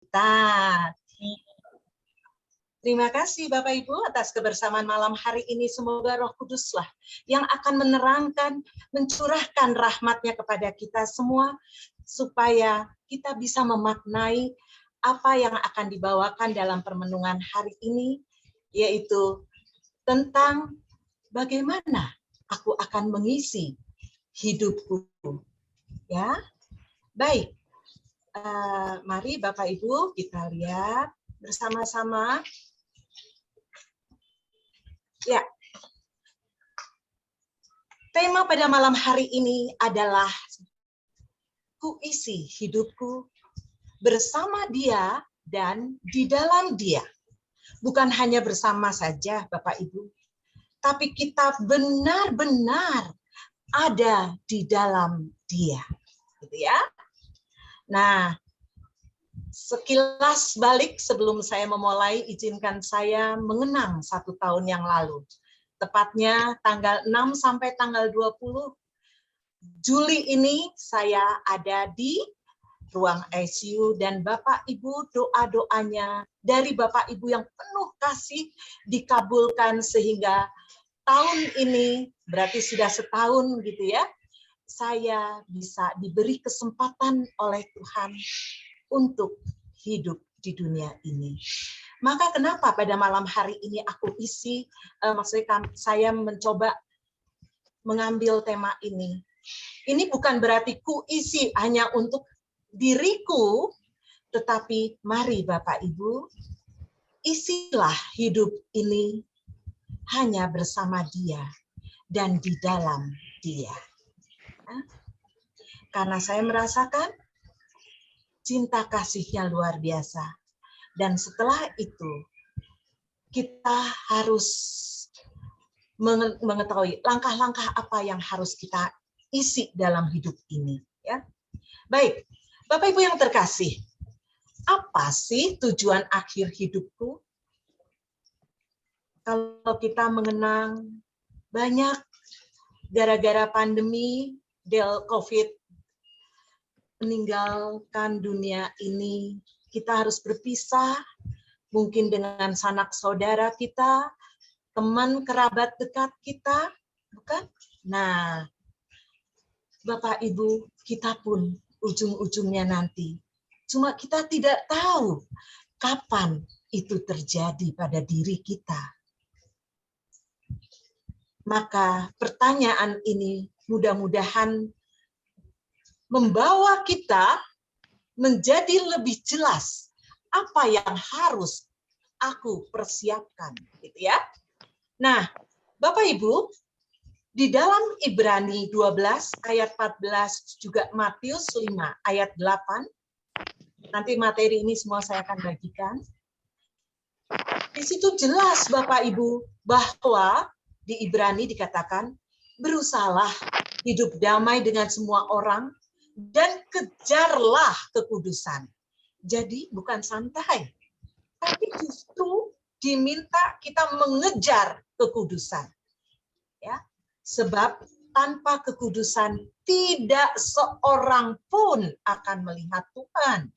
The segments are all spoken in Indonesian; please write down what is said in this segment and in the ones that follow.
Kita. Terima kasih Bapak Ibu atas kebersamaan malam hari ini. Semoga Roh Kuduslah yang akan menerangkan, mencurahkan rahmat-Nya kepada kita semua, supaya kita bisa memaknai apa yang akan dibawakan dalam permenungan hari ini, yaitu tentang bagaimana aku akan mengisi hidupku. Ya, baik. Mari Bapak Ibu kita lihat bersama-sama. Ya, tema pada malam hari ini adalah kuisi hidupku bersama Dia dan di dalam Dia. Bukan hanya bersama saja Bapak Ibu, tapi kita benar-benar ada di dalam Dia. Gitu ya. Nah, sekilas balik sebelum saya memulai, izinkan saya mengenang 1 tahun yang lalu. Tepatnya tanggal 6 sampai tanggal 20 Juli ini saya ada di ruang ICU, dan Bapak Ibu doa-doanya dari Bapak Ibu yang penuh kasih dikabulkan, sehingga tahun ini berarti sudah setahun gitu ya, saya bisa diberi kesempatan oleh Tuhan untuk hidup di dunia ini. Maka kenapa pada malam hari ini aku isi, maksudnya saya mencoba mengambil tema ini. Ini bukan berarti ku isi hanya untuk diriku, tetapi mari Bapak Ibu, isilah hidup ini hanya bersama Dia dan di dalam Dia. Karena saya merasakan cinta kasih-Nya luar biasa. Dan setelah itu, kita harus mengetahui langkah-langkah apa yang harus kita isi dalam hidup ini. Ya. Baik, Bapak Ibu yang terkasih, apa sih tujuan akhir hidupku? Kalau kita mengenang banyak gara-gara pandemi, COVID, meninggalkan dunia ini, kita harus berpisah, mungkin dengan sanak saudara kita, teman kerabat dekat kita, bukan? Nah, Bapak Ibu, kita pun ujung-ujungnya nanti. Cuma kita tidak tahu kapan itu terjadi pada diri kita. Maka pertanyaan ini mudah-mudahan membawa kita menjadi lebih jelas apa yang harus aku persiapkan, gitu ya. Nah, Bapak Ibu, di dalam Ibrani 12 ayat 14, juga Matius 5 ayat 8, nanti materi ini semua saya akan bagikan. Di situ jelas Bapak Ibu bahwa di Ibrani dikatakan, berusahalah hidup damai dengan semua orang dan kejarlah kekudusan. Jadi bukan santai, tapi justru diminta kita mengejar kekudusan. Ya, sebab tanpa kekudusan tidak seorang pun akan melihat Tuhan.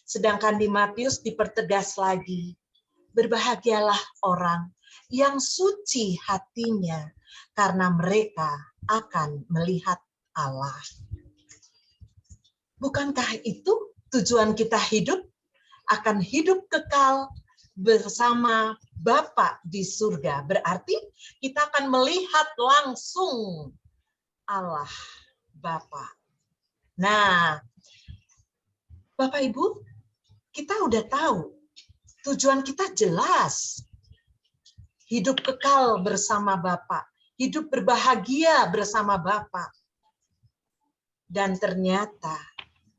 Sedangkan di Matius dipertegas lagi, berbahagialah orang yang suci hatinya, karena mereka akan melihat Allah. Bukankah itu tujuan kita hidup? Akan hidup kekal bersama Bapa di surga. Berarti kita akan melihat langsung Allah Bapa. Nah, Bapak Ibu, kita udah tahu tujuan kita jelas. Hidup kekal bersama Bapa, hidup berbahagia bersama Bapa. Dan ternyata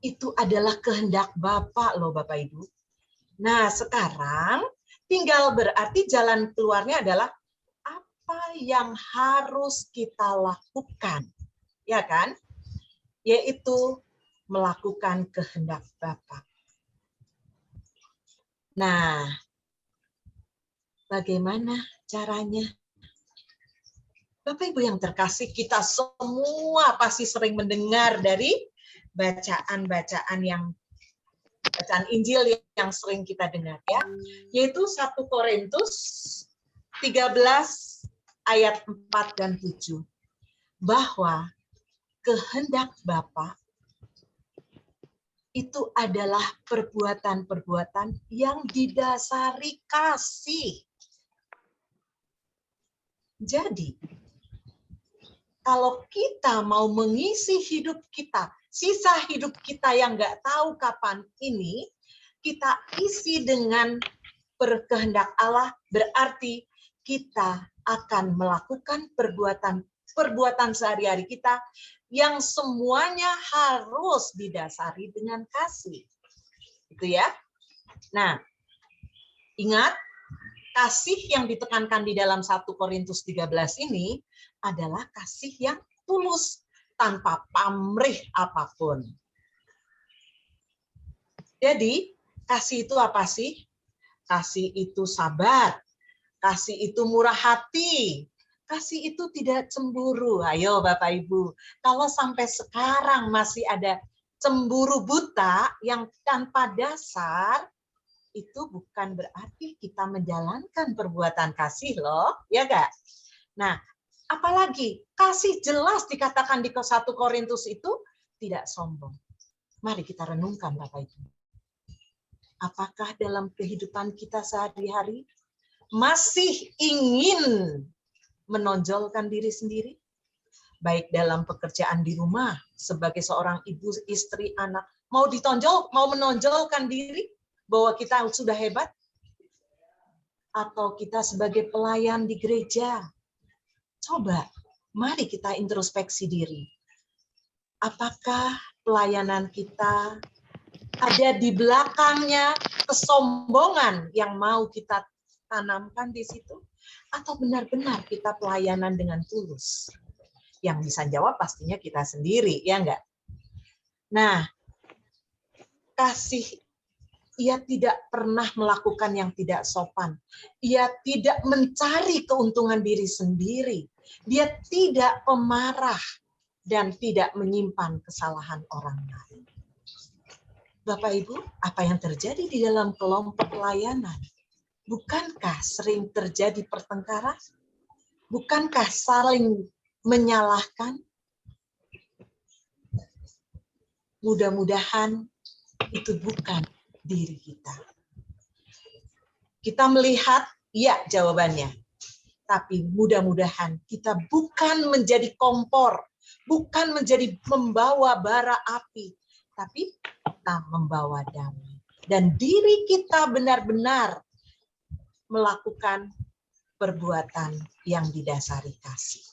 itu adalah kehendak Bapa loh Bapak Ibu. Nah, sekarang tinggal berarti jalan keluarnya adalah apa yang harus kita lakukan. Ya kan? Yaitu melakukan kehendak Bapa. Nah, bagaimana caranya? Bapak Ibu yang terkasih, kita semua pasti sering mendengar dari bacaan-bacaan yang bacaan Injil yang sering kita dengar ya, yaitu 1 Korintus 13 ayat 4 dan 7. Bahwa kehendak Bapa itu adalah perbuatan-perbuatan yang didasari kasih. Jadi, kalau kita mau mengisi hidup kita, sisa hidup kita yang nggak tahu kapan ini, kita isi dengan berkehendak Allah, berarti kita akan melakukan perbuatan sehari-hari kita yang semuanya harus didasari dengan kasih. Gitu ya. Nah, ingat, kasih yang ditekankan di dalam 1 Korintus 13 ini adalah kasih yang tulus, tanpa pamrih apapun. Jadi, kasih itu apa sih? Kasih itu sabar, kasih itu murah hati, kasih itu tidak cemburu. Ayo Bapak Ibu, kalau sampai sekarang masih ada cemburu buta yang tanpa dasar, itu bukan berarti kita menjalankan perbuatan kasih loh, ya enggak? Nah, apalagi kasih jelas dikatakan di 1 Korintus itu tidak sombong. Mari kita renungkan Bapak Ibu. Apakah dalam kehidupan kita sehari-hari masih ingin menonjolkan diri sendiri? Baik dalam pekerjaan di rumah, sebagai seorang ibu, istri, anak, mau menonjolkan diri bahwa kita sudah hebat? Atau kita sebagai pelayan di gereja? Coba, mari kita introspeksi diri. Apakah pelayanan kita ada di belakangnya kesombongan yang mau kita tanamkan di situ? Atau benar-benar kita pelayanan dengan tulus? Yang bisa jawab pastinya kita sendiri, ya enggak? Nah, kasih, ia tidak pernah melakukan yang tidak sopan. Ia tidak mencari keuntungan diri sendiri. Dia tidak pemarah dan tidak menyimpan kesalahan orang lain. Bapak Ibu, apa yang terjadi di dalam kelompok pelayanan? Bukankah sering terjadi pertengkaran? Bukankah saling menyalahkan? Mudah-mudahan itu bukan diri kita. Kita melihat, ya jawabannya. Tapi mudah-mudahan kita bukan menjadi kompor, bukan menjadi membawa bara api, tapi kita membawa damai. Dan diri kita benar-benar melakukan perbuatan yang didasari kasih.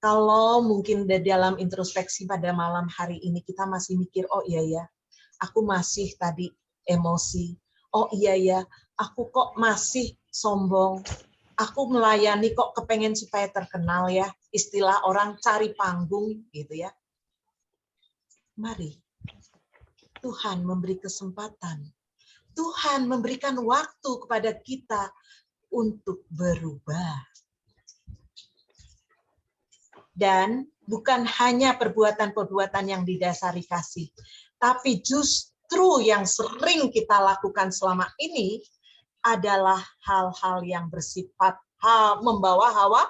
Kalau mungkin di dalam introspeksi pada malam hari ini kita masih mikir, oh iya ya, aku masih tadi emosi. Oh iya ya, aku kok masih sombong. Aku melayani kok kepengen supaya terkenal ya. Istilah orang cari panggung gitu ya. Mari, Tuhan memberi kesempatan. Tuhan memberikan waktu kepada kita untuk berubah. Dan bukan hanya perbuatan-perbuatan yang didasari kasih, tapi justru yang sering kita lakukan selama ini adalah hal-hal yang bersifat membawa hawa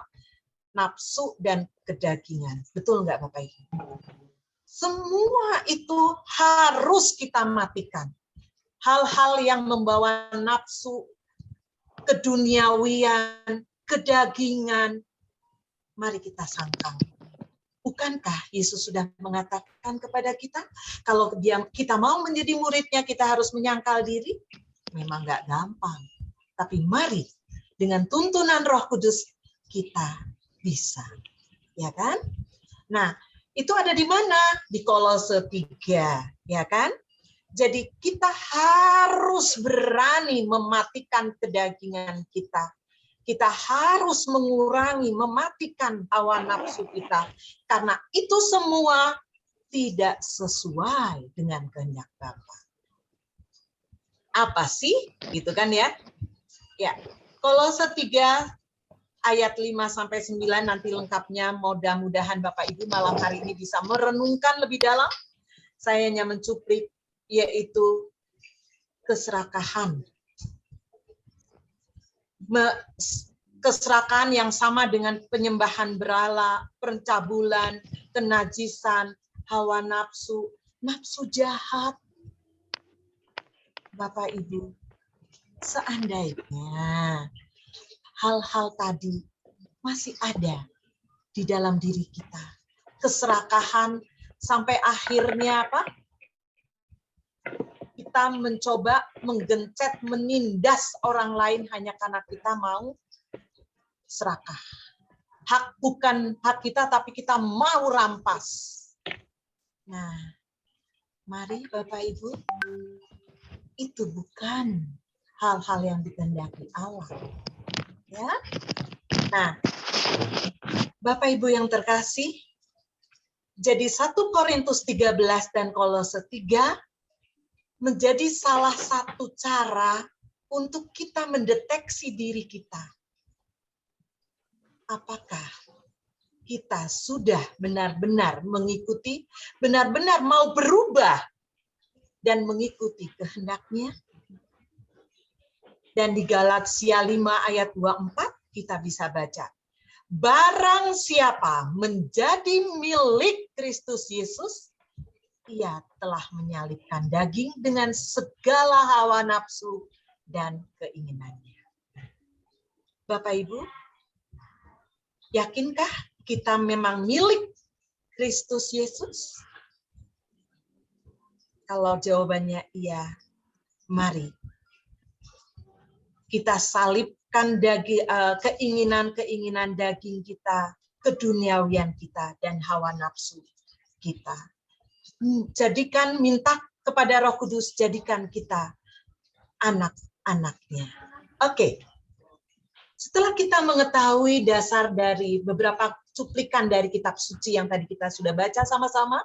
nafsu dan kedagingan. Betul nggak Bapak Ibu? Semua itu harus kita matikan. Hal-hal yang membawa nafsu, keduniawian, kedagingan, mari kita sangkal. Bukankah Yesus sudah mengatakan kepada kita, kalau kita mau menjadi muridnya, kita harus menyangkal diri? Memang nggak gampang. Tapi mari, dengan tuntunan Roh Kudus, kita bisa. Ya kan? Nah, itu ada di mana? Di Kolose 3, ya kan? Jadi kita harus berani mematikan kedagingan kita. Kita harus mengurangi, mematikan hawa nafsu kita. Karena itu semua tidak sesuai dengan kehendak Bapa. Apa sih? Gitu kan ya? Ya, Kolose 3 ayat 5-9 nanti lengkapnya, mudah-mudahan Bapak Ibu malam hari ini bisa merenungkan lebih dalam. Saya hanya mencuplik yaitu keserakahan. Keserakahan yang sama dengan penyembahan berhala, pencabulan, kenajisan, hawa nafsu, nafsu jahat. Bapak Ibu, seandainya hal-hal tadi masih ada di dalam diri kita, keserakahan sampai akhirnya apa? Kita mencoba menggencet, menindas orang lain hanya karena kita mau serakah. Hak bukan hak kita, tapi kita mau rampas. Nah, mari Bapak Ibu, itu bukan hal-hal yang dikehendaki Allah. Ya. Nah, Bapak Ibu yang terkasih, jadi 1 Korintus 13 dan Kolose 3 menjadi salah satu cara untuk kita mendeteksi diri kita. Apakah kita sudah benar-benar mengikuti, benar-benar mau berubah dan mengikuti kehendak-Nya? Dan di Galatia 5 ayat 24 kita bisa baca, barang siapa menjadi milik Kristus Yesus, ia telah menyalibkan daging dengan segala hawa nafsu dan keinginannya. Bapak Ibu, yakinkah kita memang milik Kristus Yesus? Kalau jawabannya iya, mari kita salibkan keinginan-keinginan daging kita, keduniawian kita, dan hawa nafsu kita. Jadikan, minta kepada Roh Kudus, jadikan kita anak-anaknya. Oke. Setelah kita mengetahui dasar dari beberapa cuplikan dari kitab suci yang tadi kita sudah baca sama-sama,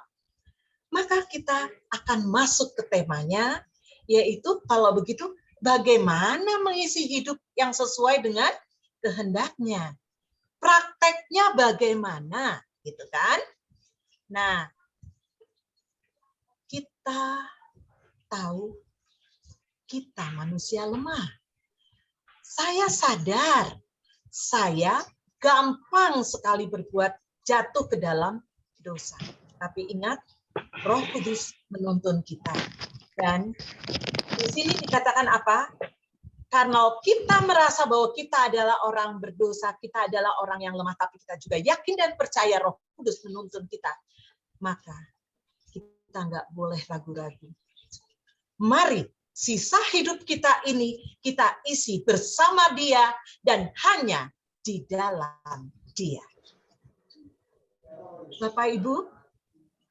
maka kita akan masuk ke temanya, yaitu kalau begitu, bagaimana mengisi hidup yang sesuai dengan kehendak-Nya. Prakteknya bagaimana, gitu kan? Nah, kita tahu kita manusia lemah. Saya sadar, saya gampang sekali berbuat jatuh ke dalam dosa. Tapi ingat, Roh Kudus menuntun kita. Dan di sini dikatakan apa? Karena kita merasa bahwa kita adalah orang berdosa, kita adalah orang yang lemah, tapi kita juga yakin dan percaya Roh Kudus menuntun kita. Maka kita nggak boleh ragu-ragu. Mari sisa hidup kita ini kita isi bersama Dia dan hanya di dalam Dia. Bapak Ibu,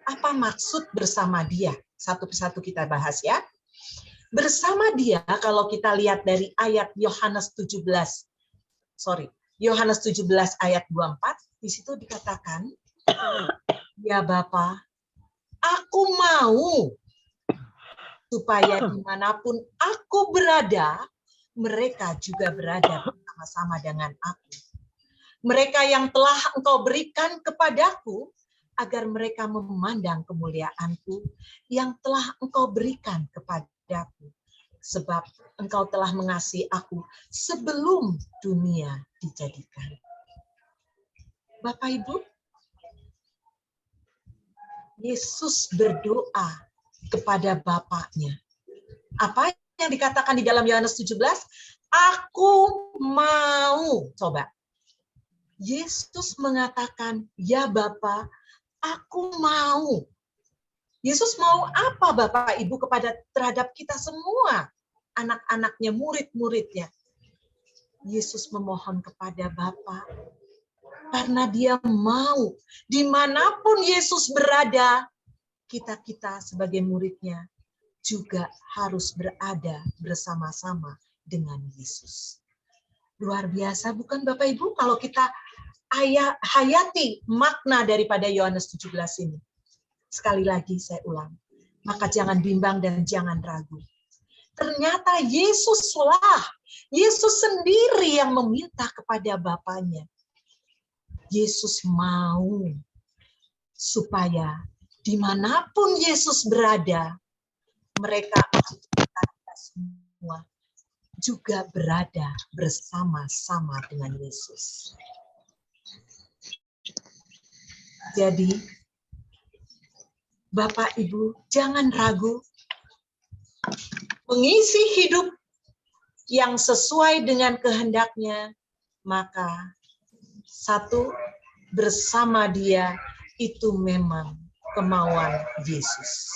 apa maksud bersama Dia? Satu persatu kita bahas ya. Bersama Dia, kalau kita lihat dari ayat Yohanes 17 ayat 24, di situ dikatakan, ya Bapa, aku mau supaya dimanapun aku berada, mereka juga berada bersama-sama dengan aku. Mereka yang telah Engkau berikan kepadaku, agar mereka memandang kemuliaan-Ku yang telah Engkau berikan kepadaku. Sebab Engkau telah mengasihi aku sebelum dunia dijadikan. Bapak Ibu, Yesus berdoa kepada Bapaknya. Apa yang dikatakan di dalam Yohanes 17? Aku mau. Coba. Yesus mengatakan, ya Bapa, aku mau. Yesus mau apa Bapak Ibu terhadap kita semua? Anak-anaknya, murid-muridnya. Yesus memohon kepada Bapa karena Dia mau. Dimanapun Yesus berada, kita sebagai muridnya juga harus berada bersama-sama dengan Yesus. Luar biasa bukan Bapak Ibu kalau kita hayati makna daripada Yohanes 17 ini. Sekali lagi saya ulang, maka jangan bimbang dan jangan ragu. Ternyata Yesus sendiri yang meminta kepada Bapaknya. Yesus mau supaya dimanapun Yesus berada, mereka kita semua juga berada bersama-sama dengan Yesus. Jadi, Bapak Ibu, jangan ragu mengisi hidup yang sesuai dengan kehendaknya, maka satu, bersama Dia itu memang kemauan Yesus.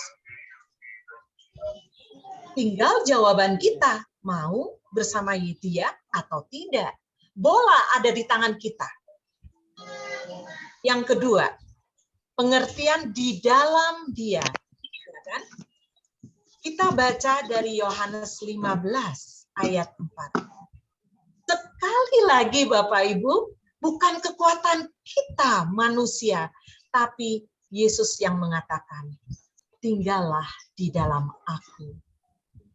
Tinggal jawaban kita, mau bersama Dia atau tidak. Bola ada di tangan kita. Yang kedua, pengertian di dalam Dia. Kita baca dari Yohanes 15 ayat 4. Sekali lagi Bapak Ibu, bukan kekuatan kita manusia, tapi Yesus yang mengatakan, tinggallah di dalam aku,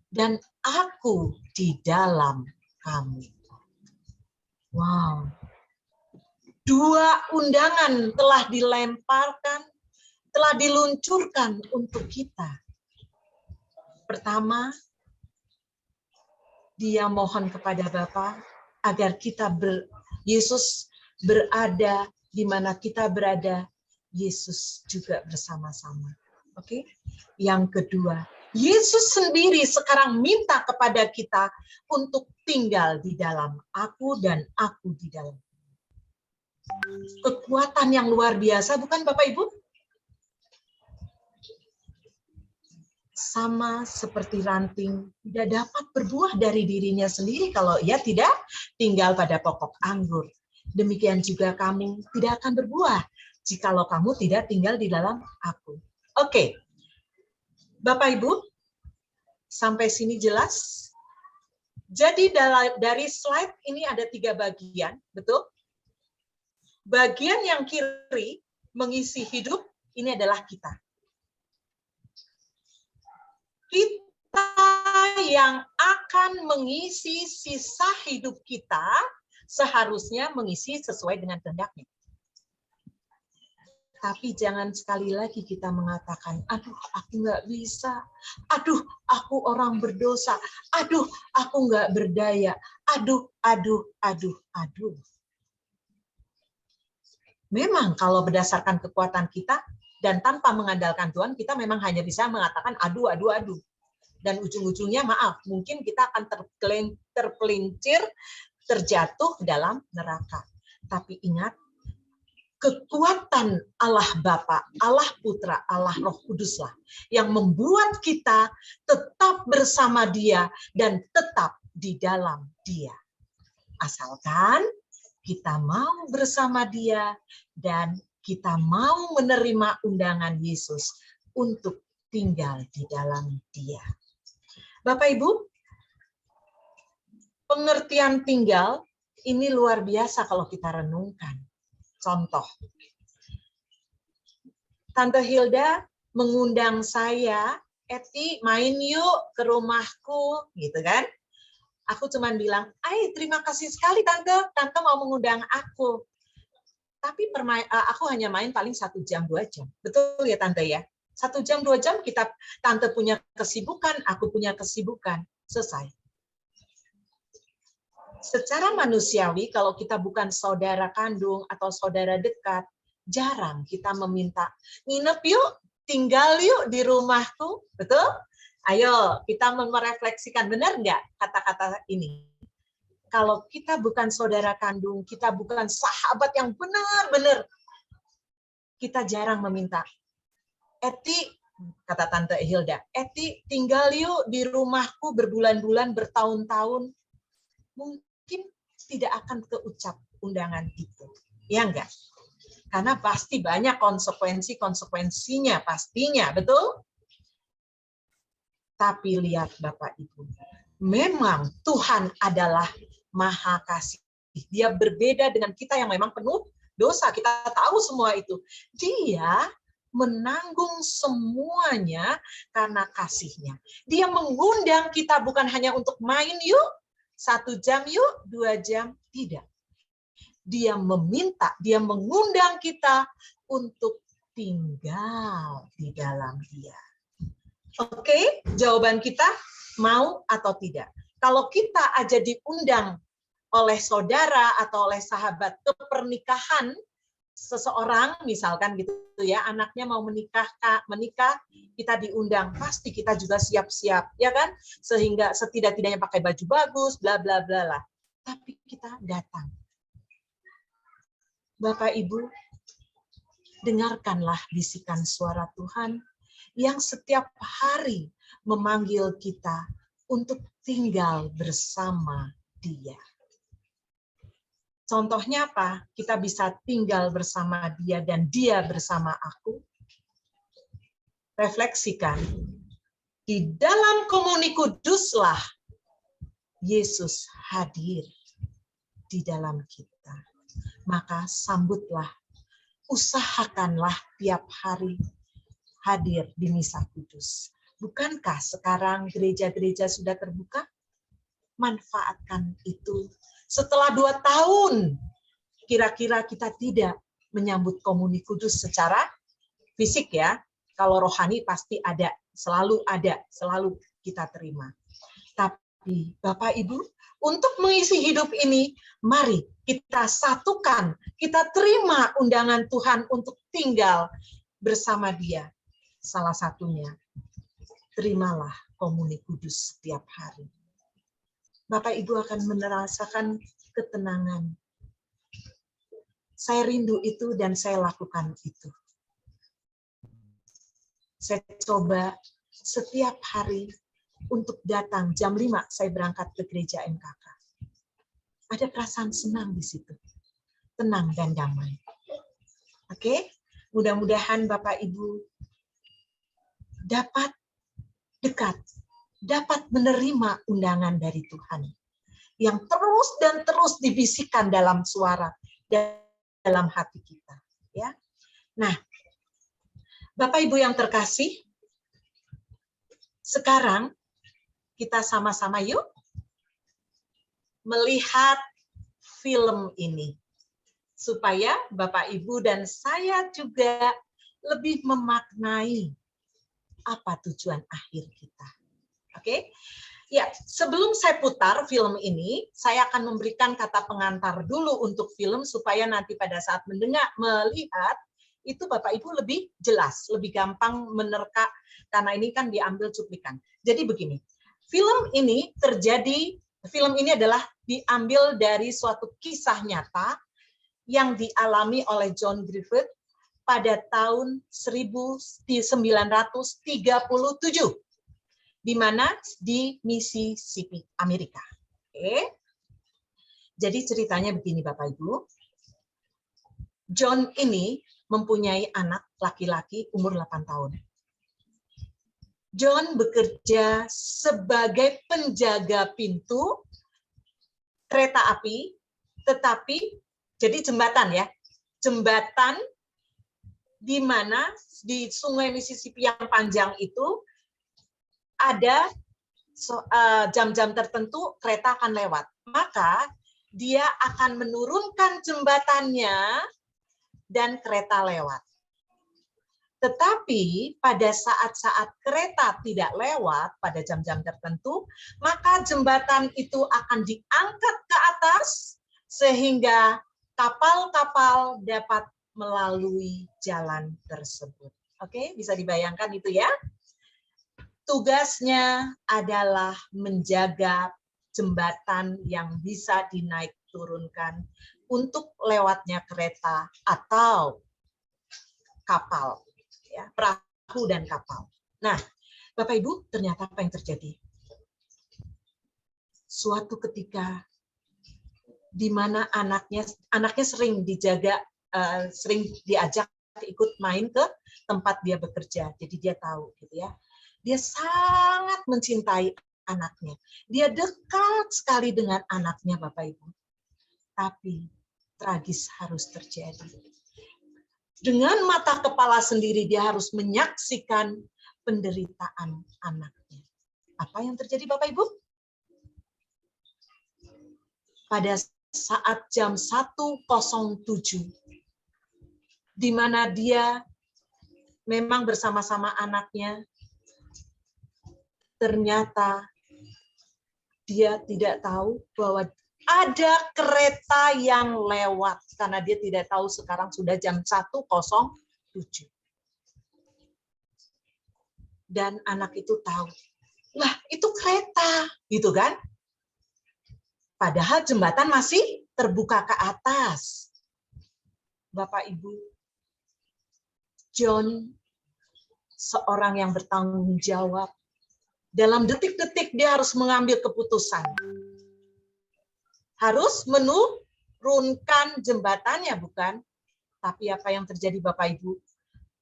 dan aku di dalam kamu. Wow. Dua undangan telah dilemparkan, telah diluncurkan untuk kita. Pertama, Dia mohon kepada Bapa agar Yesus berada di mana kita berada, Yesus juga bersama-sama. Oke? Yang kedua, Yesus sendiri sekarang minta kepada kita untuk tinggal di dalam aku dan aku di dalam. Kekuatan yang luar biasa, bukan Bapak Ibu? Sama seperti ranting tidak dapat berbuah dari dirinya sendiri kalau ia tidak tinggal pada pokok anggur. Demikian juga kamu tidak akan berbuah jikalau kamu tidak tinggal di dalam aku. Oke. Bapak Ibu, sampai sini jelas? Jadi dari slide ini ada 3 bagian, betul? Bagian yang kiri mengisi hidup, ini adalah kita. Kita yang akan mengisi sisa hidup kita seharusnya mengisi sesuai dengan kehendaknya. Tapi jangan sekali lagi kita mengatakan, aduh aku nggak bisa, aduh aku orang berdosa, aduh aku nggak berdaya, aduh. Memang kalau berdasarkan kekuatan kita, dan tanpa mengandalkan Tuhan, kita memang hanya bisa mengatakan aduh. Dan ujung-ujungnya maaf, mungkin kita akan terpelincir, terjatuh dalam neraka. Tapi ingat, kekuatan Allah Bapa, Allah Putra, Allah Roh Kuduslah yang membuat kita tetap bersama Dia dan tetap di dalam Dia. Asalkan kita mau bersama Dia dan kita mau menerima undangan Yesus untuk tinggal di dalam Dia. Bapak Ibu, pengertian tinggal ini luar biasa kalau kita renungkan. Contoh, Tante Hilda mengundang saya, Eti main yuk ke rumahku, gitu kan? Aku cuman bilang, terima kasih sekali Tante mau mengundang aku. Tapi aku hanya main paling 1 jam, 2 jam. Betul ya Tante ya? 1 jam, 2 jam Tante punya kesibukan, aku punya kesibukan. Selesai. Secara manusiawi, kalau kita bukan saudara kandung atau saudara dekat, jarang kita meminta, nginep yuk, tinggal yuk di rumahku. Betul? Ayo, kita merefleksikan, benar nggak kata-kata ini? Kalau kita bukan saudara kandung, kita bukan sahabat yang benar-benar, kita jarang meminta. Eti, kata Tante Hilda, Eti tinggal yuk di rumahku berbulan-bulan, bertahun-tahun. Mungkin tidak akan keucap undangan itu. Ya enggak? Karena pasti banyak konsekuensinya pastinya, betul? Tapi lihat Bapak Ibu, memang Tuhan adalah Maha Kasih. Dia berbeda dengan kita yang memang penuh dosa. Kita tahu semua itu. Dia menanggung semuanya karena kasihnya. Dia mengundang kita bukan hanya untuk main yuk, 1 jam yuk, 2 jam, tidak. Dia meminta, dia mengundang kita untuk tinggal di dalam Dia. Oke, jawaban kita mau atau tidak. Kalau kita aja diundang oleh saudara atau oleh sahabat ke pernikahan seseorang, misalkan gitu ya, anaknya mau menikah, kita diundang, pasti kita juga siap-siap, ya kan? Sehingga setidak-tidaknya pakai baju bagus, bla bla bla lah. Tapi kita datang. Bapak Ibu, dengarkanlah bisikan suara Tuhan yang setiap hari memanggil kita untuk tinggal bersama Dia. Contohnya apa? Kita bisa tinggal bersama Dia dan Dia bersama aku. Refleksikan. Di dalam komuni kuduslah Yesus hadir di dalam kita. Maka sambutlah, usahakanlah tiap hari hadir di misa kudus. Bukankah sekarang gereja-gereja sudah terbuka? Manfaatkan itu. Setelah 2 tahun, kira-kira kita tidak menyambut komuni kudus secara fisik ya. Kalau rohani pasti ada, selalu kita terima. Tapi Bapak Ibu, untuk mengisi hidup ini, mari kita satukan, kita terima undangan Tuhan untuk tinggal bersama Dia. Salah satunya, terimalah komuni kudus setiap hari. Bapak Ibu akan merasakan ketenangan. Saya rindu itu dan saya lakukan itu. Saya coba setiap hari untuk datang jam 5 saya berangkat ke gereja MKK. Ada perasaan senang di situ. Tenang dan damai. Oke? Mudah-mudahan Bapak Ibu dapat dekat, dapat menerima undangan dari Tuhan yang terus dan terus dibisikkan dalam suara dalam hati kita, ya. Nah, Bapak Ibu yang terkasih, sekarang kita sama-sama yuk melihat film ini supaya Bapak Ibu dan saya juga lebih memaknai apa tujuan akhir kita. Oke? Ya, sebelum saya putar film ini, saya akan memberikan kata pengantar dulu untuk film supaya nanti pada saat melihat itu Bapak Ibu lebih jelas, lebih gampang menerka karena ini kan diambil cuplikan. Jadi begini, film ini adalah diambil dari suatu kisah nyata yang dialami oleh John Griffith pada tahun 1937, di mana di Mississippi, Amerika. Oke. Jadi ceritanya begini Bapak Ibu. John ini mempunyai anak laki-laki umur 8 tahun. John bekerja sebagai penjaga pintu kereta api, tetapi jadi jembatan ya. Jembatan di mana di Sungai Mississippi yang panjang itu ada jam-jam tertentu kereta akan lewat. Maka dia akan menurunkan jembatannya dan kereta lewat. Tetapi pada saat-saat kereta tidak lewat pada jam-jam tertentu, maka jembatan itu akan diangkat ke atas sehingga kapal-kapal dapat melalui jalan tersebut. Oke, bisa dibayangkan itu ya. Tugasnya adalah menjaga jembatan yang bisa dinaik turunkan untuk lewatnya kereta atau kapal, ya, perahu dan kapal. Nah, Bapak Ibu, ternyata apa yang terjadi? Suatu ketika di mana anaknya sering sering diajak ikut main ke tempat dia bekerja. Jadi dia tahu gitu ya. Dia sangat mencintai anaknya. Dia dekat sekali dengan anaknya Bapak Ibu. Tapi tragis harus terjadi. Dengan mata kepala sendiri dia harus menyaksikan penderitaan anaknya. Apa yang terjadi Bapak Ibu? Pada saat jam 1.07 di mana dia memang bersama-sama anaknya ternyata dia tidak tahu bahwa ada kereta yang lewat, karena dia tidak tahu sekarang sudah jam 1:07. Dan anak itu tahu, lah itu kereta, gitu kan? Padahal jembatan masih terbuka ke atas. Bapak Ibu, John seorang yang bertanggung jawab. Dalam detik-detik dia harus mengambil keputusan. Harus menurunkan jembatannya, bukan? Tapi apa yang terjadi Bapak Ibu?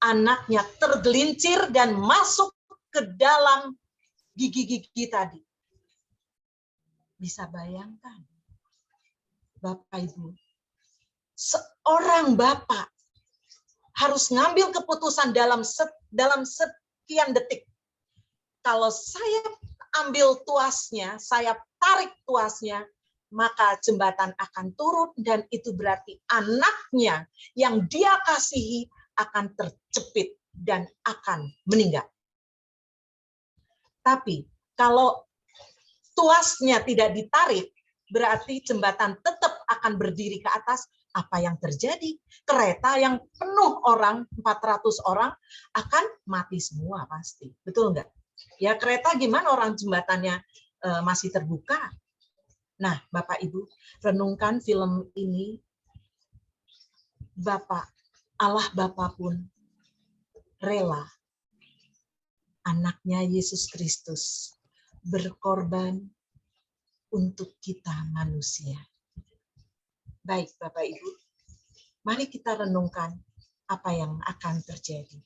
Anaknya tergelincir dan masuk ke dalam gigi-gigi tadi. Bisa bayangkan, Bapak Ibu, seorang bapak harus ngambil keputusan dalam sekian detik. Kalau saya ambil tuasnya, saya tarik tuasnya, maka jembatan akan turun dan itu berarti anaknya yang dia kasihi akan terjepit dan akan meninggal. Tapi kalau tuasnya tidak ditarik, berarti jembatan tetap akan berdiri ke atas. Apa yang terjadi? Kereta yang penuh orang, 400 orang, akan mati semua pasti. Betul nggak? Ya kereta gimana orang jembatannya masih terbuka? Nah, Bapak Ibu, renungkan film ini. Allah Bapa pun rela anaknya Yesus Kristus berkorban untuk kita manusia. Baik Bapak Ibu, mari kita renungkan apa yang akan terjadi.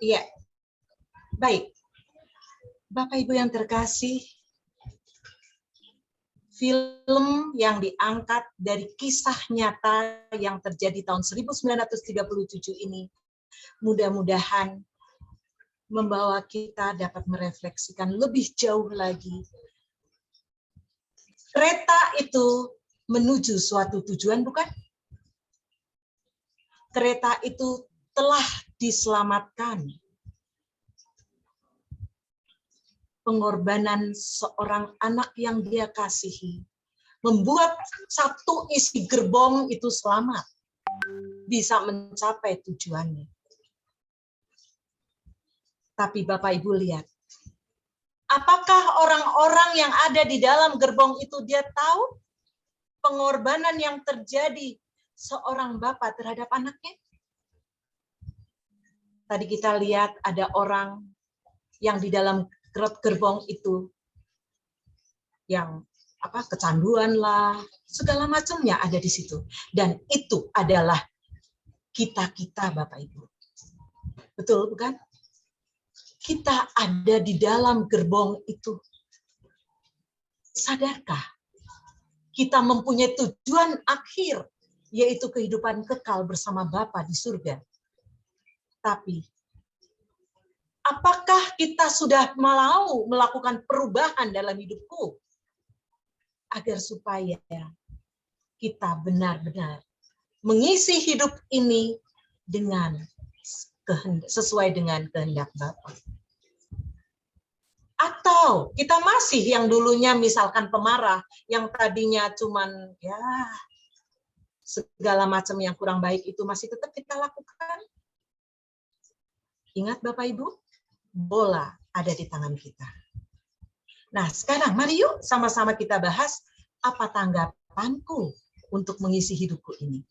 Iya, baik. Bapak Ibu yang terkasih, film yang diangkat dari kisah nyata yang terjadi tahun 1937 ini mudah-mudahan membawa kita dapat merefleksikan lebih jauh lagi. Kereta itu menuju suatu tujuan, bukan? Kereta itu telah diselamatkan. Pengorbanan seorang anak yang dia kasihi membuat satu isi gerbong itu selamat, bisa mencapai tujuannya. Tapi Bapak Ibu lihat, apakah orang-orang yang ada di dalam gerbong itu dia tahu pengorbanan yang terjadi seorang bapak terhadap anaknya? Tadi kita lihat ada orang yang di dalam gerbong itu yang kecanduan lah, segala macamnya ada di situ. Dan itu adalah kita-kita Bapak Ibu. Betul bukan? Kita ada di dalam gerbong itu. Sadarkah? Kita mempunyai tujuan akhir, yaitu kehidupan kekal bersama Bapa di surga. Tapi, apakah kita sudah mau melakukan perubahan dalam hidupku? Agar supaya kita benar-benar mengisi hidup ini dengan sesuai dengan kehendak Bapa. Atau kita masih yang dulunya misalkan pemarah, yang tadinya cuman segala macam yang kurang baik itu masih tetap kita lakukan. Ingat Bapak Ibu, bola ada di tangan kita. Nah, sekarang mari yuk sama-sama kita bahas apa tanggapanku untuk mengisi hidupku ini.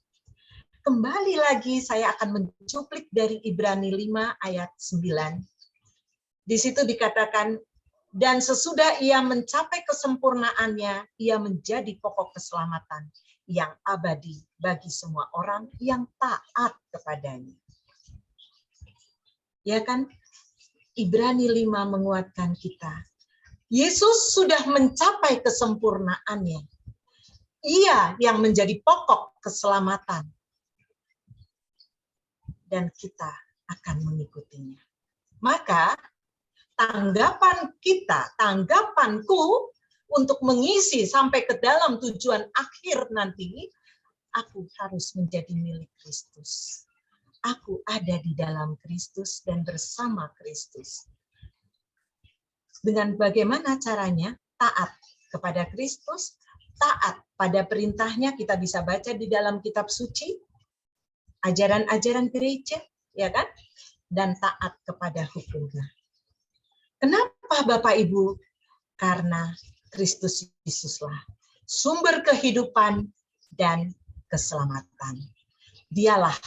Kembali lagi saya akan mencuplik dari Ibrani 5 ayat 9. Di situ dikatakan, dan sesudah ia mencapai kesempurnaannya, ia menjadi pokok keselamatan yang abadi bagi semua orang yang taat kepadanya. Ya kan? Ibrani 5 menguatkan kita. Yesus sudah mencapai kesempurnaannya. Ia yang menjadi pokok keselamatan. Dan kita akan mengikutinya. Maka tanggapan kita, tanggapanku untuk mengisi sampai ke dalam tujuan akhir nanti, aku harus menjadi milik Kristus. Aku ada di dalam Kristus dan bersama Kristus. Dengan bagaimana caranya? Taat kepada Kristus, taat pada perintahnya, kita bisa baca di dalam kitab suci, ajaran-ajaran gereja, ya kan? Dan taat kepada hukumnya. Kenapa Bapak Ibu? Karena Kristus Yesuslah sumber kehidupan dan keselamatan. Dialah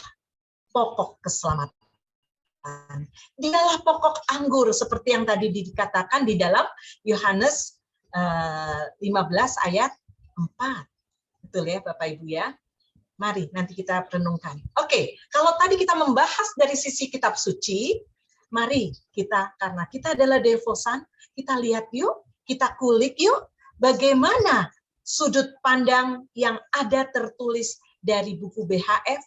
pokok keselamatan. Dialah pokok anggur seperti yang tadi dikatakan di dalam Yohanes 15 ayat 4. Betul ya Bapak Ibu ya? Mari nanti kita renungkan. Oke, kalau tadi kita membahas dari sisi kitab suci, mari kita, karena kita adalah devosan, kita lihat yuk, kita kulik yuk, bagaimana sudut pandang yang ada tertulis dari buku BHF,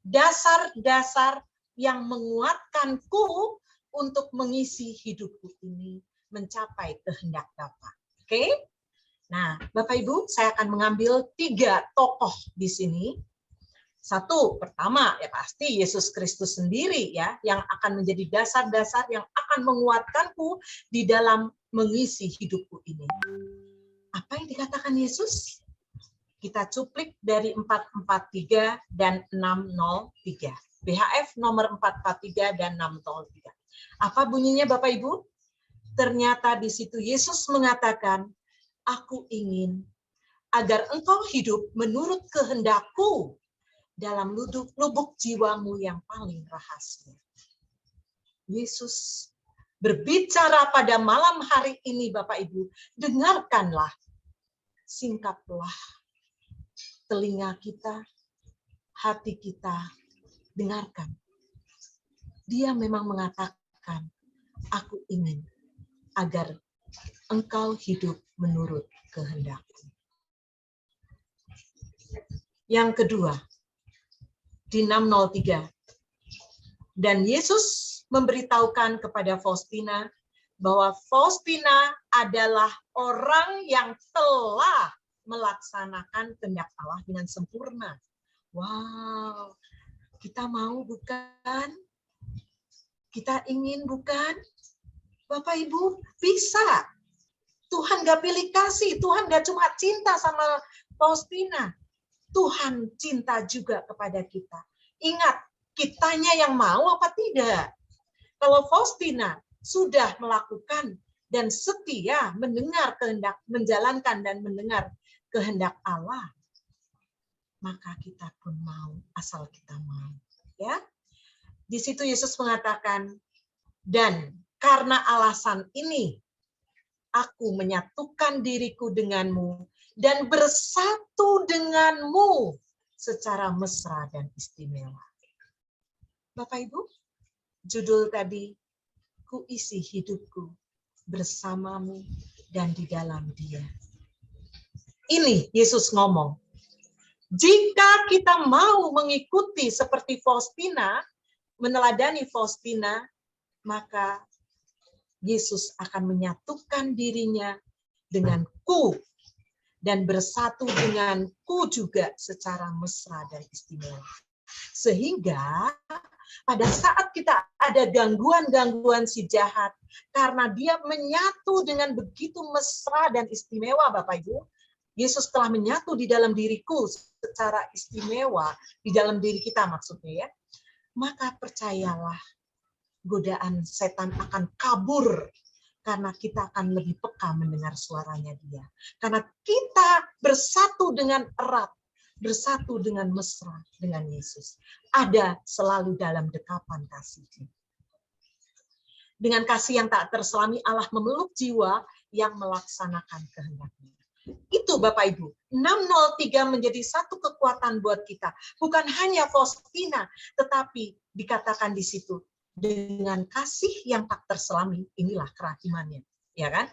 dasar-dasar yang menguatkanku untuk mengisi hidupku ini mencapai kehendak Bapa. Oke? Nah, Bapak Ibu, saya akan mengambil 3 tokoh di sini. Satu, pertama ya pasti Yesus Kristus sendiri ya, yang akan menjadi dasar-dasar yang akan menguatkanku di dalam mengisi hidupku ini. Apa yang dikatakan Yesus? Kita cuplik dari 443 dan 603. BHF nomor 443 dan 603. Apa bunyinya Bapak Ibu? Ternyata di situ Yesus mengatakan, aku ingin agar engkau hidup menurut kehendakku dalam lubuk jiwamu yang paling rahasia. Yesus berbicara pada malam hari ini Bapak Ibu, dengarkanlah, singkaplah telinga kita, hati kita, dengarkan. Dia memang mengatakan, aku ingin agar engkau hidup menurut kehendakku. Yang kedua, di 603. Dan Yesus memberitahukan kepada Faustina bahwa Faustina adalah orang yang telah melaksanakan kehendak Allah dengan sempurna. Wow, kita mau bukan? Kita ingin bukan? Bapak Ibu, bisa. Tuhan gak pilih kasih, Tuhan gak cuma cinta sama Faustina. Tuhan cinta juga kepada kita. Ingat, kitanya yang mau apa tidak? Kalau Faustina sudah melakukan dan setia mendengar kehendak, menjalankan dan mendengar kehendak Allah, maka kita pun mau, asal kita mau. Ya, di situ Yesus mengatakan, dan karena alasan ini, aku menyatukan diriku denganmu dan bersatu denganmu secara mesra dan istimewa. Bapak Ibu, judul tadi, ku isi hidupku bersamamu dan di dalam Dia. Ini Yesus ngomong. Jika kita mau mengikuti seperti Faustina, meneladani Faustina, maka Yesus akan menyatukan dirinya denganku dan bersatu denganku juga secara mesra dan istimewa. Sehingga pada saat kita ada gangguan-gangguan si jahat, karena dia menyatu dengan begitu mesra dan istimewa, Bapak Ibu, Yesus telah menyatu di dalam diriku secara istimewa, di dalam diri kita maksudnya ya, maka percayalah, godaan setan akan kabur karena kita akan lebih peka mendengar suaranya Dia. Karena kita bersatu dengan erat, bersatu dengan mesra dengan Yesus. Ada selalu dalam dekapan kasih-Nya. Dengan kasih yang tak terselami, Allah memeluk jiwa yang melaksanakan kehendak-Nya. Itu Bapak Ibu, 603 menjadi satu kekuatan buat kita. Bukan hanya Faustina, tetapi dikatakan di situ, dengan kasih yang tak terselami, inilah kerahimannya, ya kan?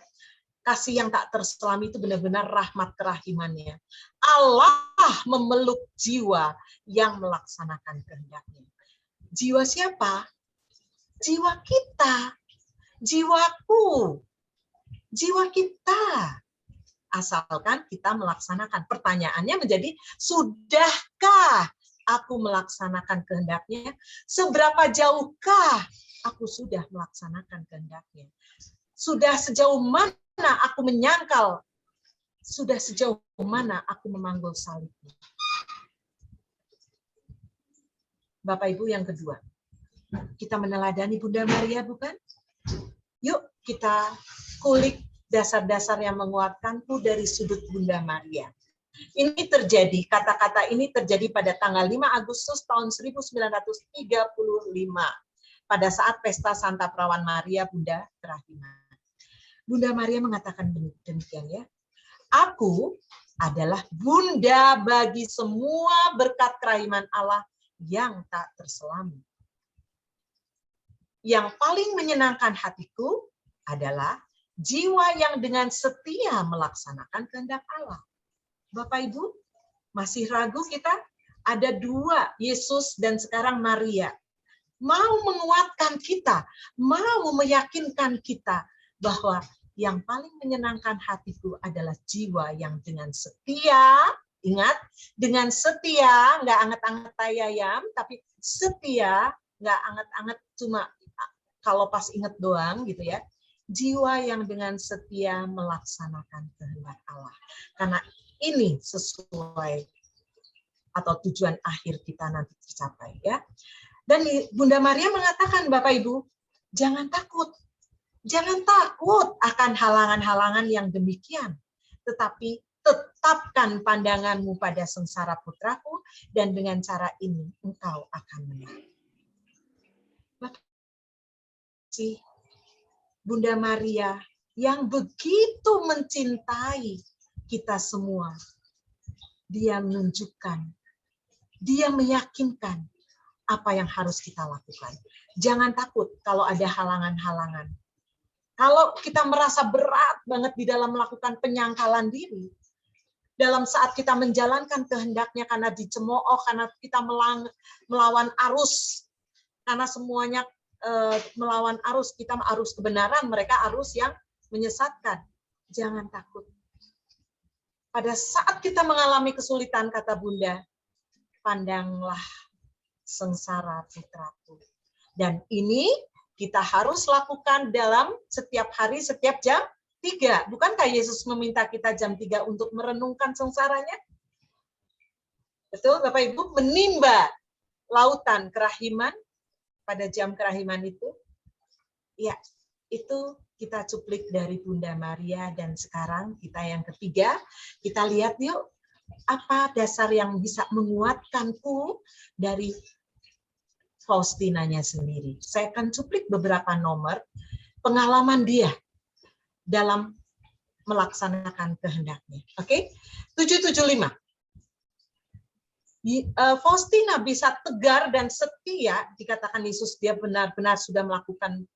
Kasih yang tak terselami itu benar-benar rahmat kerahimannya. Allah memeluk jiwa yang melaksanakan kehendak-Nya. Jiwa siapa? Jiwa kita, jiwaku, jiwa kita. Asalkan kita melaksanakan. Pertanyaannya menjadi, sudahkah aku melaksanakan kehendak-Nya? Seberapa jauhkah aku sudah melaksanakan kehendak-Nya? Sudah sejauh mana aku menyangkal? Sudah sejauh mana aku memanggul salib-Nya? Bapak Ibu, yang kedua, kita meneladani Bunda Maria, bukan? Yuk kita kulik dasar-dasar yang menguatkanku dari sudut Bunda Maria. Ini terjadi, kata-kata ini terjadi pada tanggal 5 Agustus tahun 1935 pada saat pesta Santa Perawan Maria Bunda Kerahiman. Bunda Maria mengatakan demikian ya. Aku adalah bunda bagi semua berkat kerahiman Allah yang tak terselami. Yang paling menyenangkan hatiku adalah jiwa yang dengan setia melaksanakan kehendak Allah. Bapak Ibu, masih ragu kita? Ada dua, Yesus dan sekarang Maria. Mau menguatkan kita, mau meyakinkan kita bahwa yang paling menyenangkan hatiku adalah jiwa yang dengan setia, ingat, dengan setia, nggak anget-anget tai ayam, tapi setia, nggak anget-anget cuma kalau pas inget doang gitu ya. Jiwa yang dengan setia melaksanakan kehendak Allah. Karena ini sesuai atau tujuan akhir kita nanti tercapai ya. Dan Bunda Maria mengatakan, Bapak Ibu, jangan takut. Jangan takut akan halangan-halangan yang demikian. Tetapi tetapkan pandanganmu pada sengsara putraku, dan dengan cara ini engkau akan menang. Bunda Maria yang begitu mencintai kita semua. Dia menunjukkan, dia meyakinkan apa yang harus kita lakukan. Jangan takut kalau ada halangan-halangan. Kalau kita merasa berat banget di dalam melakukan penyangkalan diri, dalam saat kita menjalankan kehendaknya karena dicemooh, karena kita melawan arus, karena semuanya melawan arus, kita arus kebenaran, mereka arus yang menyesatkan. Jangan takut. Pada saat kita mengalami kesulitan, kata Bunda, pandanglah sengsara putraku. Dan ini kita harus lakukan dalam setiap hari, setiap jam 3. Bukankah Yesus meminta kita jam 3 untuk merenungkan sengsaranya? Betul, Bapak Ibu? Menimba lautan kerahiman pada jam kerahiman itu. Ya, itu kita cuplik dari Bunda Maria. Dan sekarang kita yang ketiga, kita lihat yuk, apa dasar yang bisa menguatkanku dari Faustinanya sendiri. Saya akan cuplik beberapa nomor pengalaman dia dalam melaksanakan kehendaknya. Oke, 775. Faustina bisa tegar dan setia, dikatakan Yesus dia benar-benar sudah melakukan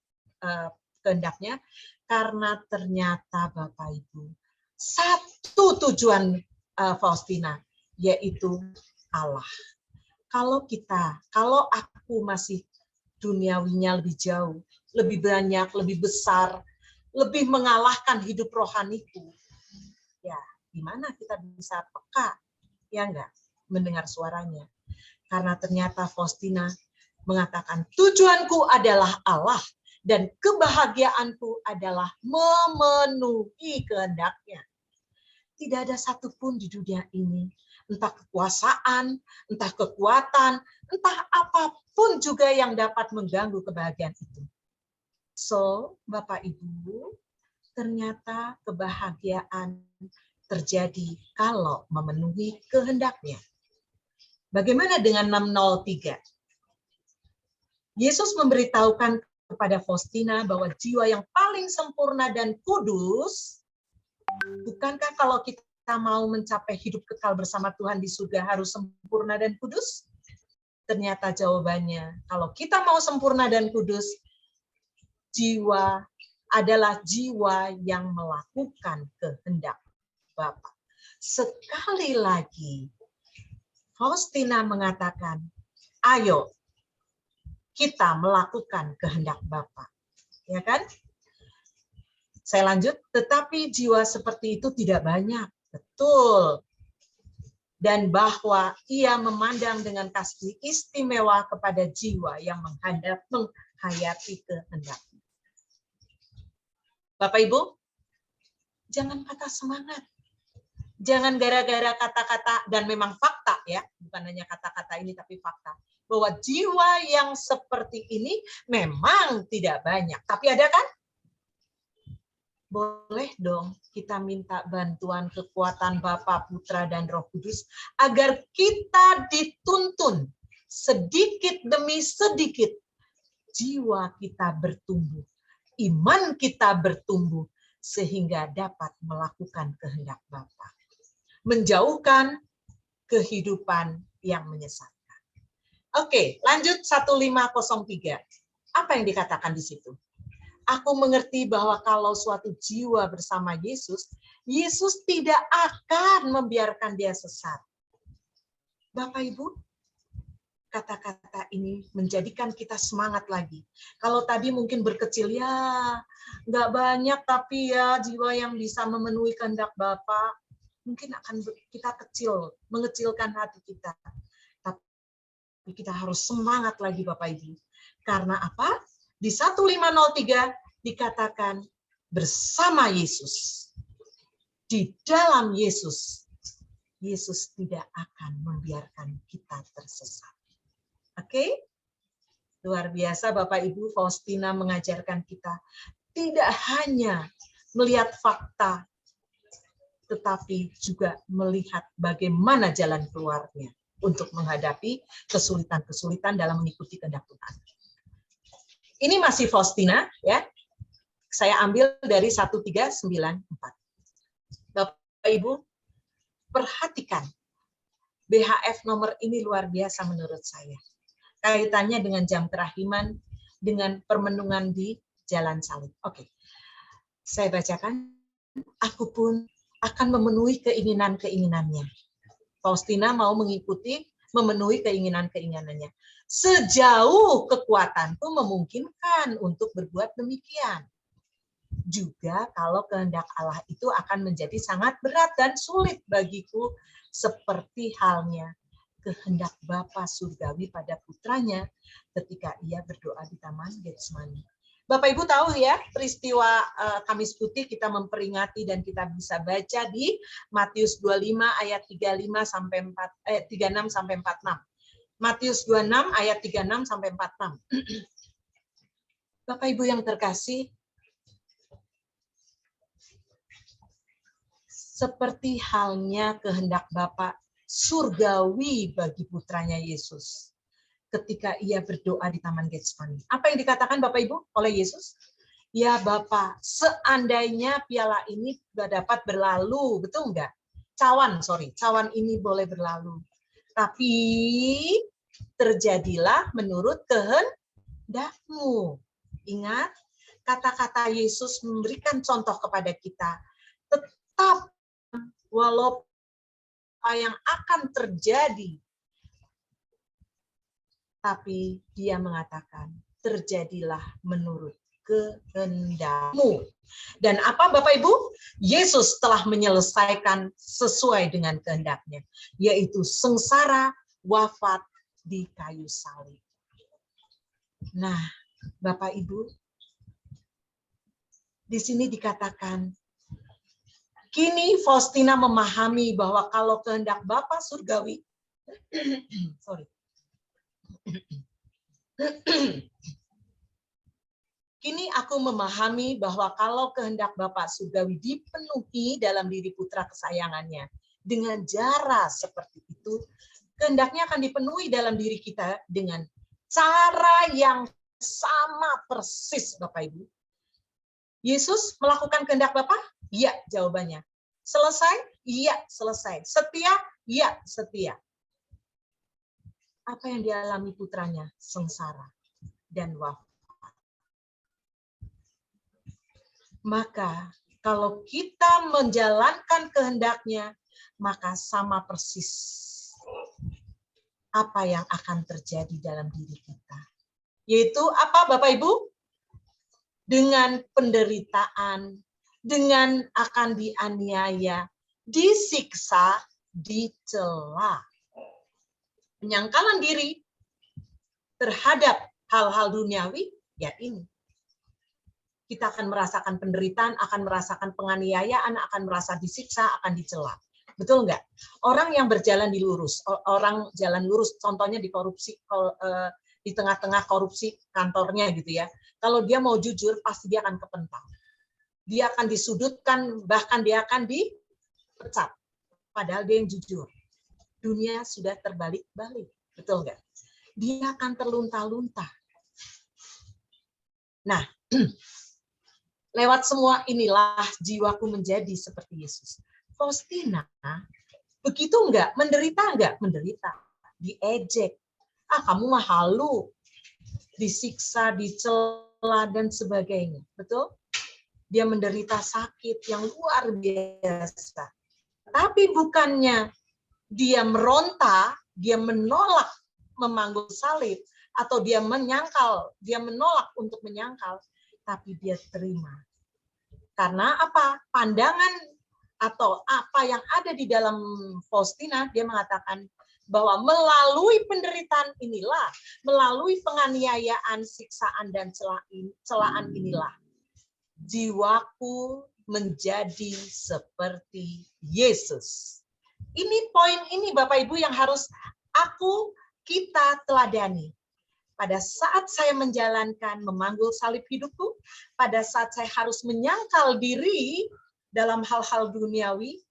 kehendaknya, karena ternyata Bapak Ibu, satu tujuan Faustina, yaitu Allah. Kalau aku masih duniawinya lebih jauh, lebih banyak, lebih besar, lebih mengalahkan hidup rohaniku, ya gimana kita bisa peka, ya enggak, mendengar suaranya. Karena ternyata Faustina mengatakan, tujuanku adalah Allah, dan kebahagiaanku adalah memenuhi kehendaknya. Tidak ada satupun di dunia ini, entah kekuasaan, entah kekuatan, entah apapun juga yang dapat mengganggu kebahagiaan itu. So, Bapak Ibu, ternyata kebahagiaan terjadi kalau memenuhi kehendaknya. Bagaimana dengan 603? Yesus memberitahukan kepada Faustina bahwa jiwa yang paling sempurna dan kudus, bukankah kalau kita mau mencapai hidup kekal bersama Tuhan di surga harus sempurna dan kudus? Ternyata jawabannya, kalau kita mau sempurna dan kudus, jiwa adalah jiwa yang melakukan kehendak Bapa. Sekali lagi, Faustina mengatakan, ayo kita melakukan kehendak Bapa. Ya kan? Saya lanjut, tetapi jiwa seperti itu tidak banyak. Betul. Dan bahwa ia memandang dengan kasih istimewa kepada jiwa yang menghayati kehendaknya. Bapak Ibu, jangan patah semangat. Jangan gara-gara kata-kata, dan memang fakta ya, bukan hanya kata-kata ini tapi fakta, bahwa jiwa yang seperti ini memang tidak banyak. Tapi ada kan? boleh dong kita minta bantuan kekuatan Bapa, Putra, dan Roh Kudus agar kita dituntun sedikit demi sedikit jiwa kita bertumbuh, iman kita bertumbuh, sehingga dapat melakukan kehendak Bapa, menjauhkan kehidupan yang menyesatkan. Oke, lanjut 1503. Apa yang dikatakan di situ? Aku mengerti bahwa kalau suatu jiwa bersama Yesus, Yesus tidak akan membiarkan dia sesat. Bapak Ibu, kata-kata ini menjadikan kita semangat lagi. Kalau tadi mungkin berkecil, ya nggak banyak, tapi ya jiwa yang bisa memenuhi kehendak Bapa, mungkin akan kita kecil, mengecilkan hati kita. Tapi kita harus semangat lagi Bapak Ibu. Karena apa? Di 1503 dikatakan bersama Yesus. Di dalam Yesus, Yesus tidak akan membiarkan kita tersesat. Oke? Luar biasa Bapak Ibu, Faustina mengajarkan kita tidak hanya melihat fakta, tetapi juga melihat bagaimana jalan keluarnya untuk menghadapi kesulitan-kesulitan dalam mengikuti kehendak Tuhan. Ini masih Faustina, ya. Saya ambil dari 1394. Bapak Ibu, perhatikan. BHF nomor ini luar biasa menurut saya. Kaitannya dengan jam kerahiman, dengan permenungan di Jalan Salib. Oke. Saya bacakan. Aku pun akan memenuhi keinginan-keinginannya. Faustina mau mengikuti, memenuhi keinginan-keinginannya. Sejauh kekuatanku memungkinkan untuk berbuat demikian. Juga kalau kehendak Allah itu akan menjadi sangat berat dan sulit bagiku, seperti halnya kehendak Bapa Surgawi pada putranya ketika ia berdoa di Taman Getsemani. Bapak Ibu tahu ya, peristiwa Kamis Putih kita memperingati dan kita bisa baca di Matius 25 ayat 35 sampai 36 sampai 46. Matius 26 ayat 36 sampai 46. Bapak Ibu yang terkasih, seperti halnya kehendak Bapa surgawi bagi putranya Yesus ketika ia berdoa di Taman Getsemani. Apa yang dikatakan Bapak Ibu oleh Yesus? Ya Bapa, seandainya piala ini sudah dapat berlalu, betul enggak? Cawan ini boleh berlalu. Tapi terjadilah menurut kehendak-Mu. Ingat, kata-kata Yesus memberikan contoh kepada kita. Tetap walaupun apa yang akan terjadi, tapi dia mengatakan, terjadilah menurut kehendak-Mu. Dan apa Bapak Ibu? Yesus telah menyelesaikan sesuai dengan kehendak-Nya, yaitu sengsara, wafat di kayu salib. Nah, Bapak Ibu, di sini dikatakan, kini Faustina memahami bahwa kalau kehendak Bapa Surgawi, kini aku memahami bahwa kalau kehendak Bapa Surgawi dipenuhi dalam diri putra kesayangannya dengan cara seperti itu, kehendaknya akan dipenuhi dalam diri kita dengan cara yang sama persis, Bapak Ibu. Yesus melakukan kehendak Bapa? Iya, jawabannya. Selesai? Iya, selesai. Setia? Iya, setia. Apa yang dialami putranya? Sengsara dan wafat. Maka kalau kita menjalankan kehendak-Nya, maka sama persis apa yang akan terjadi dalam diri kita. Yaitu apa Bapak Ibu? Dengan penderitaan, dengan akan dianiaya, disiksa, dicela. Penyangkalan diri terhadap hal-hal duniawi, ya ini. Kita akan merasakan penderitaan, akan merasakan penganiayaan, akan merasa disiksa, akan dicela. Betul nggak? Orang yang berjalan di lurus, orang jalan lurus, contohnya di korupsi, di tengah-tengah korupsi kantornya gitu ya. Kalau dia mau jujur, pasti dia akan kepental. dia akan disudutkan, bahkan dia akan dipecat. Padahal dia yang jujur. Dunia sudah terbalik-balik, betul nggak? Dia akan terlunta-lunta. Nah, lewat semua inilah jiwaku menjadi seperti Yesus. Faustina, begitu enggak? Menderita enggak? Menderita. Diejek. Kamu mah halu. Disiksa, dicela, dan sebagainya. Betul? Dia menderita sakit yang luar biasa. Tapi bukannya dia meronta, dia menolak memanggul salib, atau dia menyangkal, dia menolak untuk menyangkal, tapi dia terima. Karena apa? Pandangan atau apa yang ada di dalam Faustina, dia mengatakan bahwa melalui penderitaan inilah, melalui penganiayaan, siksaan, dan celaan inilah, jiwaku menjadi seperti Yesus. Ini poin ini Bapak Ibu yang harus kita teladani. Pada saat saya menjalankan memanggul salib hidupku, pada saat saya harus menyangkal diri dalam hal-hal duniawi,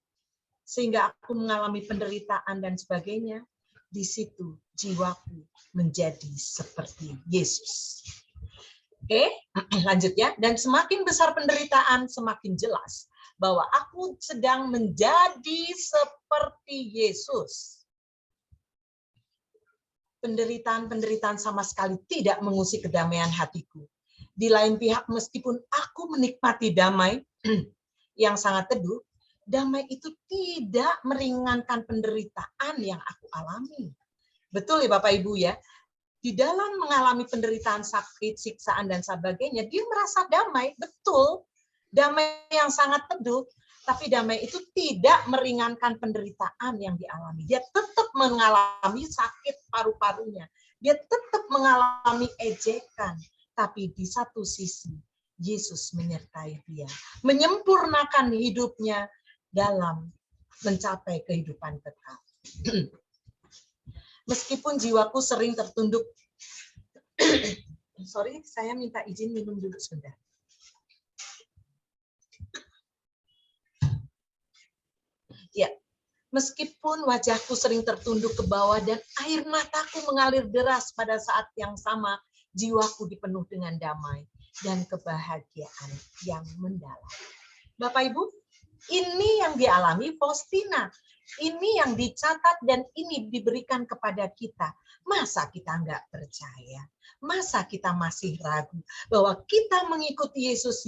sehingga aku mengalami penderitaan dan sebagainya, di situ jiwaku menjadi seperti Yesus. Oke, lanjut ya. Dan semakin besar penderitaan, semakin jelas bahwa aku sedang menjadi seperti Yesus. Penderitaan-penderitaan sama sekali tidak mengusik kedamaian hatiku. Di lain pihak, meskipun aku menikmati damai yang sangat teduh, damai itu tidak meringankan penderitaan yang aku alami. Betul ya Bapak Ibu ya? Di dalam mengalami penderitaan, sakit, siksaan, dan sebagainya, dia merasa damai, betul. Damai yang sangat teduh, tapi damai itu tidak meringankan penderitaan yang dialami. Dia tetap mengalami sakit paru-parunya. Dia tetap mengalami ejekan. Tapi di satu sisi, Yesus menyertai dia. Menyempurnakan hidupnya dalam mencapai kehidupan kekal. Meskipun jiwaku sering tertunduk. Sorry, saya minta izin minum dulu sebentar. Ya, meskipun wajahku sering tertunduk ke bawah dan air mataku mengalir deras, pada saat yang sama jiwaku dipenuh dengan damai dan kebahagiaan yang mendalam. Bapak Ibu, ini yang dialami Faustina. Ini yang dicatat dan ini diberikan kepada kita. Masa kita nggak percaya? Masa kita masih ragu bahwa kita mengikuti Yesus,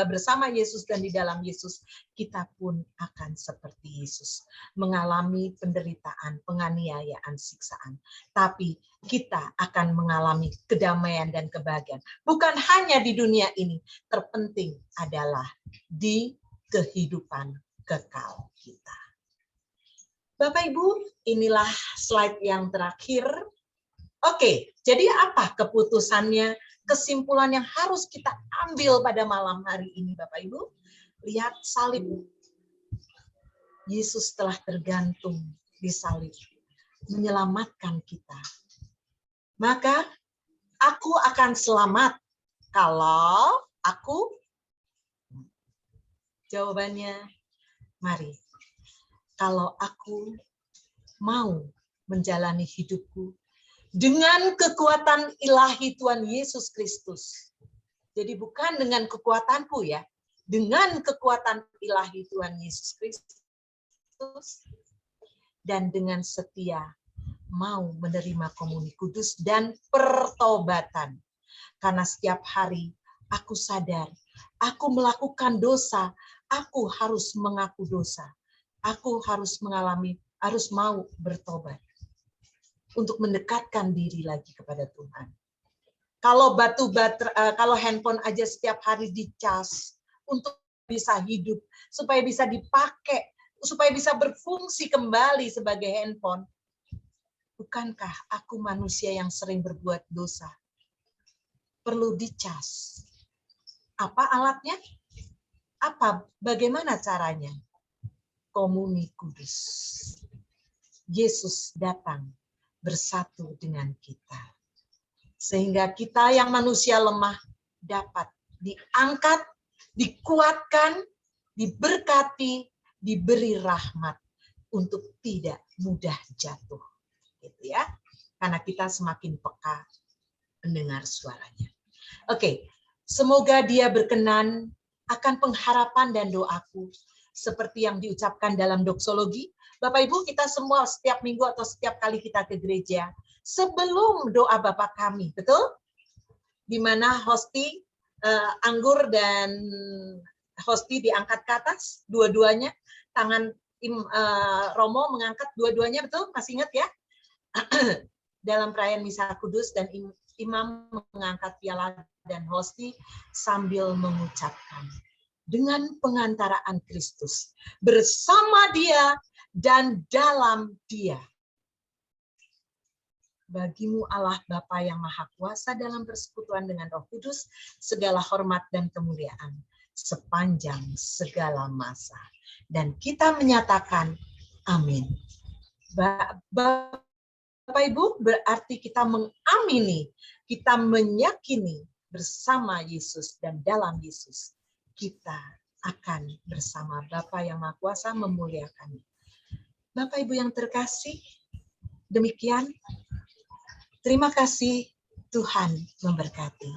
bersama Yesus dan di dalam Yesus, kita pun akan seperti Yesus, mengalami penderitaan, penganiayaan, siksaan. Tapi kita akan mengalami kedamaian dan kebahagiaan. Bukan hanya di dunia ini, terpenting adalah di kehidupan kekal kita. Bapak Ibu, inilah slide yang terakhir. Oke, jadi apa keputusannya, kesimpulan yang harus kita ambil pada malam hari ini Bapak Ibu? Lihat salib. Yesus telah tergantung di salib, menyelamatkan kita. Maka aku akan selamat kalau aku, jawabannya, mari. Kalau aku mau menjalani hidupku dengan kekuatan ilahi Tuhan Yesus Kristus. Jadi bukan dengan kekuatanku ya, dengan kekuatan ilahi Tuhan Yesus Kristus, dan dengan setia mau menerima komuni kudus dan pertobatan. Karena setiap hari aku sadar, aku melakukan dosa, aku harus mengaku dosa. Aku harus mau bertobat untuk mendekatkan diri lagi kepada Tuhan. Kalau kalau handphone aja setiap hari dicas untuk bisa hidup, supaya bisa dipakai, supaya bisa berfungsi kembali sebagai handphone. Bukankah aku manusia yang sering berbuat dosa? Perlu dicas. Apa alatnya? Bagaimana caranya? Komuni kudus. Yesus datang bersatu dengan kita. Sehingga kita yang manusia lemah dapat diangkat dikuatkan, diberkati, diberi rahmat untuk tidak mudah jatuh. Gitu ya. Karena kita semakin peka mendengar suaranya. Oke, semoga dia berkenan akan pengharapan dan doaku seperti yang diucapkan dalam doksologi. Bapak Ibu, kita semua setiap minggu atau setiap kali kita ke gereja, sebelum doa Bapa kami, betul? Di mana hosti, anggur dan hosti diangkat ke atas, dua-duanya, tangan Romo mengangkat dua-duanya, betul? Masih ingat ya? Dalam perayaan Misa Kudus, dan imam mengangkat piala dan hosti sambil mengucapkan, dengan pengantaraan Kristus, bersama dia dan dalam dia. Bagimu Allah Bapa yang Maha Kuasa dalam persekutuan dengan Roh Kudus, segala hormat dan kemuliaan sepanjang segala masa. Dan kita menyatakan amin. Bapak Ibu, berarti kita mengamini, kita meyakini bersama Yesus dan dalam Yesus kita akan bersama Bapa yang Maha Kuasa memuliakannya. Bapak Ibu yang terkasih, demikian. Terima kasih, Tuhan memberkati.